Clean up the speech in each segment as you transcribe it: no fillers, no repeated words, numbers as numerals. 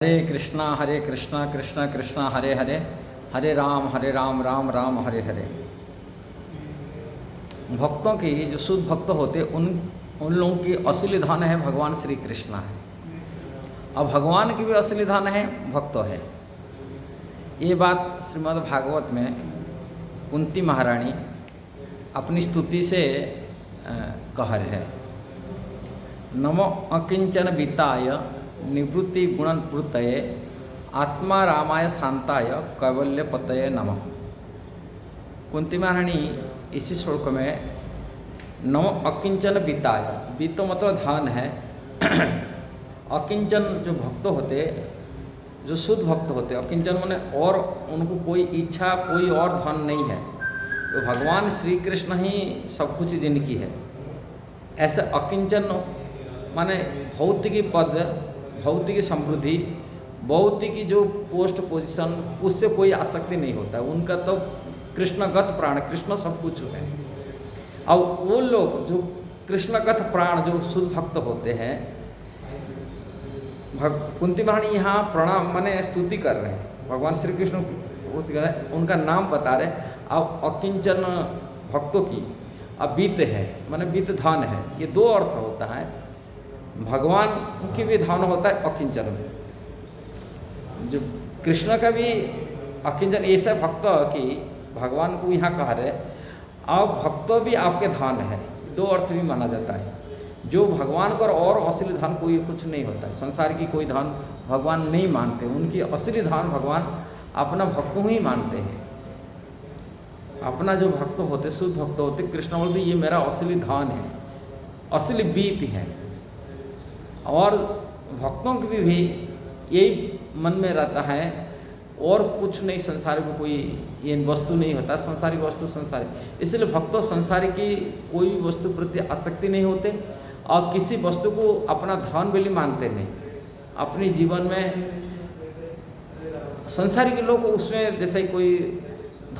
हरे कृष्णा कृष्णा कृष्णा हरे हरे, हरे राम राम राम हरे हरे। भक्तों की जो शुद्ध भक्त होते उन लोगों की असली धन है भगवान श्री कृष्ण है, और भगवान की भी असली धन है भक्त है। ये बात श्रीमद् भागवत में कुंती महारानी अपनी स्तुति से कह रहे हैं। नमो अकिंचन वित्ताय निवृत्ति गुणप्रतये आत्मा रामाय शांताय कैवल्य पतये नमः। कुंती महारानी इसी श्लोक में नमो अकिंचन वित्ताय, वित्त मतलब धन है। अकिंचन जो भक्त होते, जो शुद्ध भक्त होते, अकिंचन माने और उनको कोई इच्छा कोई और धन नहीं है, तो भगवान श्री कृष्ण ही सब कुछ जिनकी है। ऐसे अकिंचन माने भौतिकी पद, भौतिकी समृद्धि, भौतिकी जो पोस्ट पोजीशन, उससे कोई आसक्ति नहीं होता है। उनका तो कृष्णगत प्राण, कृष्ण सब कुछ है। और वो लोग जो कृष्णगत प्राण जो शुद्ध भक्त होते हैं, कुंती महारानी यहाँ प्रणाम माने स्तुति कर रहे हैं, भगवान श्री कृष्ण उनका नाम बता रहे। अब अकिंचन भक्तों की अब वित्त है माने वित्त धन है, ये दो अर्थ होता है। भगवान की भी धन होता है अकिंचन में, जो कृष्ण का भी अकिंचन ऐसा भक्त कि भगवान को यहाँ कह रहे, आप भक्त भी आपके धन है, दो अर्थ भी माना जाता है। जो भगवान को और असली धन कोई कुछ नहीं होता है, संसार की कोई धन भगवान नहीं मानते, उनकी असली धन भगवान अपना भक्त ही मानते हैं। अपना जो भक्त होते, शुद्ध भक्त होते, कृष्ण बोलते ये मेरा असली धन है, असली बीत है। और भक्तों की भी यही मन में रहता है, और कुछ नहीं, संसार में कोई ये वस्तु नहीं होता, संसारिक वस्तु संसारी। इसलिए भक्तों संसार की कोई भी वस्तु प्रति आसक्ति नहीं होते, और किसी वस्तु को अपना धन भी मानते नहीं। अपने जीवन में संसारी के लोग उसमें जैसे कोई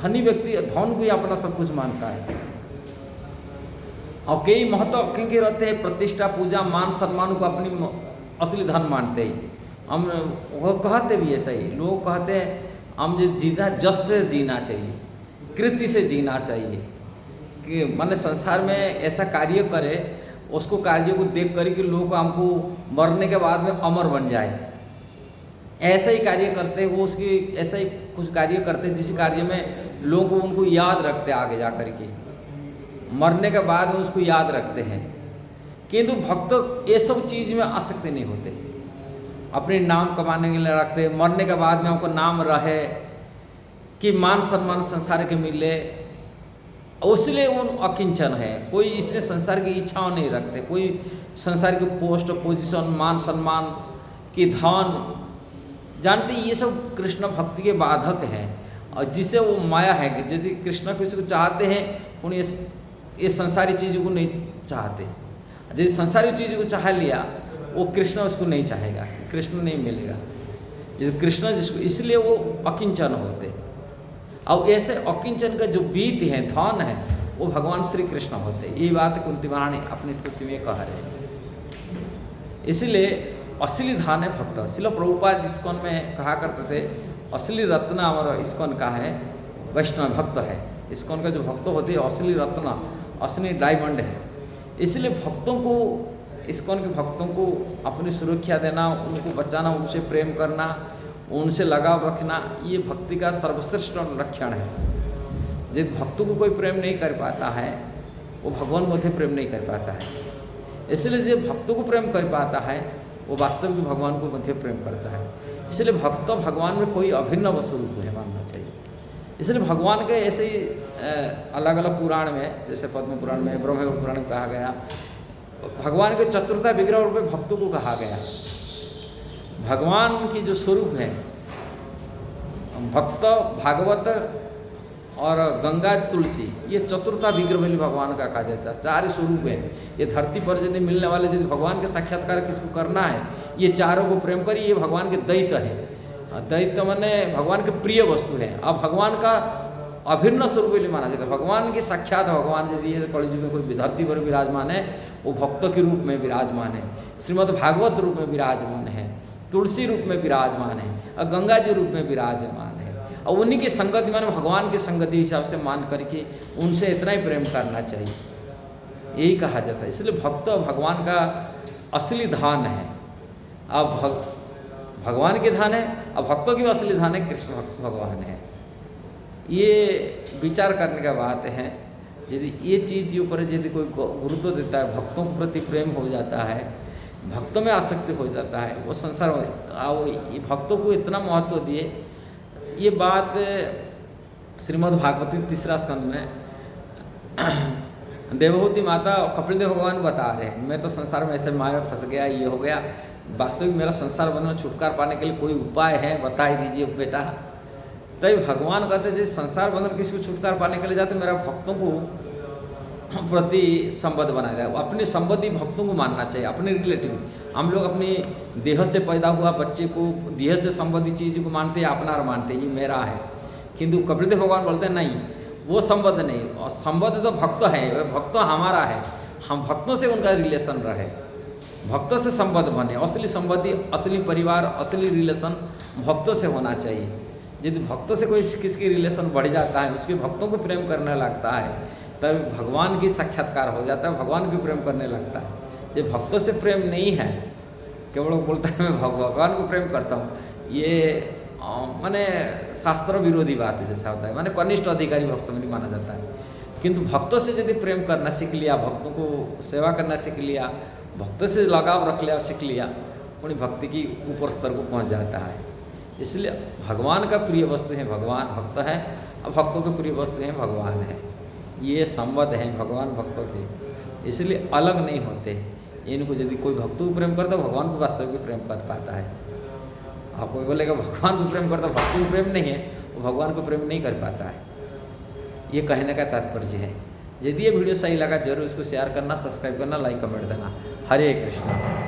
धनी व्यक्ति धन को ही अपना सब कुछ मानता है, और कई महत्व क्योंकि रहते हैं, प्रतिष्ठा पूजा मान सम्मान को अपनी असली धन मानते ही। हम वो कहते भी ऐसा ही, लोग कहते हैं हम जो जीना जस से जीना चाहिए, कृति से जीना चाहिए, कि माने संसार में ऐसा कार्य करे, उसको कार्य को देख कर कि लोग हमको मरने के बाद में अमर बन जाए, ऐसा ही कार्य करते वो उसकी ऐसा ही कुछ कार्य करते जिस कार्य में लोग उनको याद रखते, आगे जा कर के मरने के बाद में उसको याद रखते हैं। किंतु भक्त ये सब चीज़ में आसक्ति नहीं होते, अपने नाम कमाने के लिए रखते, मरने के बाद में हमको नाम रहे, कि मान सम्मान संसार के मिले, उसलिए उन अकिंचन है। कोई इसमें संसार की इच्छाओं नहीं रखते, कोई संसार की पोस्ट पोजीशन मान सम्मान की धन, जानते ये सब कृष्ण भक्ति के बाधक हैं। और जिसे वो माया है कि यदि कृष्ण किसी को चाहते हैं, पुण्य ये संसारी चीज़ों को नहीं चाहते। यदि संसारी चीज़ों को चाह लिया, वो कृष्ण उसको नहीं चाहेगा, कृष्ण नहीं मिलेगा। यदि कृष्ण जिसको, इसलिए वो अकिंचन होते। और ऐसे अकिंचन का जो बीत है, धन है, वो भगवान श्री कृष्ण होते। ये बात कुंती महारानी अपनी स्तुति में कह रहे हैं। इसलिए असली धन है भक्त। श्रील प्रभुपाद इस्कॉन में कहा करते थे, असली रत्न हमारा इस्कॉन का है वैष्णव भक्त है। इस्कॉन का जो भक्त होते हैं असली रत्न, असली डायमंड है। इसलिए भक्तों को, इस्कॉन के भक्तों को अपनी सुरक्षा देना, उनको बचाना, उनसे प्रेम करना, उनसे लगाव रखना, ये भक्ति का सर्वश्रेष्ठ लक्षण है। जिस भक्तों को कोई प्रेम नहीं कर पाता है, वो भगवान मध्य प्रेम नहीं कर पाता है। इसलिए जो भक्तों को प्रेम कर पाता है, वो वास्तव में भगवान को मध्य प्रेम करता है। इसलिए भक्त भगवान में कोई अभिन्न स्वरूप है मानना चाहिए। इसलिए भगवान के ऐसे ही अलग अलग पुराण में, जैसे पद्म पुराण में, ब्रह्म पुराण में कहा गया, भगवान के चतुर्था विग्रह रूप में भक्तों को कहा गया। भगवान की जो स्वरूप है, भक्त, भागवत और गंगा, तुलसी, ये चतुर्था विग्रह में भगवान का कहा जाता है। चार स्वरूप है। ये धरती पर यदि मिलने वाले, यदि भगवान के साक्षात्कार किसको करना है, ये चारों को प्रेम करिए, ये भगवान के दैत्य है। दैत्य माने भगवान के प्रिय वस्तु है। अब भगवान का अभिन्न स्वरूप भी माना जाता है। भगवान की साक्षात भगवान यदि कलयुग में कोई धरती पर विराजमान है, वो भक्त के रूप में विराजमान है, श्रीमद् भागवत रूप में विराजमान है। तुलसी रूप में विराजमान है और गंगा जी रूप में विराजमान है, और उन्हीं की संगति माने भगवान की संगति हिसाब से मान करके उनसे इतना ही प्रेम करना चाहिए, यही कहा जाता है। इसलिए भक्त भगवान का असली धान है। अब भगवान के धान है, अब भक्तों की भी असली धान है, कृष्ण भगवान है। ये विचार करने का बात है। यदि ये चीज़ के ऊपर यदि कोई गुरुत्व देता है, भक्तों के प्रति प्रेम हो जाता है, भक्तों में आसक्ति हो जाता है, वो संसार में भक्तों को इतना महत्व दिए। ये बात श्रीमद् भागवती 3 स्कंद में देवहूति माता कपिल देव भगवान बता रहे हैं, मैं तो संसार में ऐसे माया में फंस गया, ये हो गया, वास्तविक मेरा संसार बंधन छुटकारा पाने के लिए कोई उपाय है, बता ही दीजिए बेटा। तभी भगवान कहते जैसे संसार बंधन किसी को छुटकारा पाने के लिए जाते, मेरा भक्तों को प्रति संबद्ध बनाया जाए। अपने संबंधी भक्तों को मानना चाहिए, अपने रिलेटिव। हम लोग अपने देह से पैदा हुआ बच्चे को देह से संबंधित चीज़ को मानते हैं, अपना मानते हैं, ये मेरा है। किंतु कपिल देव भगवान बोलते हैं नहीं, वो संबद्ध नहीं, और संबद्ध तो भक्त है, वह भक्त हमारा है, हम भक्तों से उनका रिलेशन रहे, भक्तों से संबद्ध बने। असली संबंधी, असली परिवार, असली रिलेशन भक्तों से होना चाहिए। यदि भक्तों से कोई किसकी रिलेशन बढ़ जाता है, उसके भक्तों को प्रेम करने लगता है, तब भगवान की साक्षात्कार हो जाता है, भगवान को प्रेम करने लगता है। ये भक्तों से प्रेम नहीं है, केवल बोलता है मैं भगवान को प्रेम करता हूँ, ये माने शास्त्र विरोधी बात जैसा होता है, माने कनिष्ठ अधिकारी भक्त में नहीं माना जाता है। किंतु भक्तों से यदि प्रेम करना सीख लिया, भक्तों को सेवा करना सीख लिया, भक्तों से लगाव रख लिया, सीख लिया, पुण्य भक्ति की ऊपर स्तर को पहुँच जाता है। इसलिए भगवान का प्रिय वस्तु है भगवान, भक्त है, और भक्तों के प्रिय वस्तु है भगवान है। ये संबद्ध हैं भगवान भक्तों के, इसलिए अलग नहीं होते। इनको यदि कोई भक्तों को प्रेम करता है, भगवान को वास्तविक प्रेम कर पाता है। आप कोई बोलेगा भगवान को प्रेम करता, भक्तों को प्रेम नहीं है, वो भगवान को प्रेम नहीं कर पाता है। ये कहने का तात्पर्य है। यदि ये वीडियो सही लगा जरूर इसको शेयर करना, सब्सक्राइब करना, लाइक कमेंट देना। हरे कृष्ण।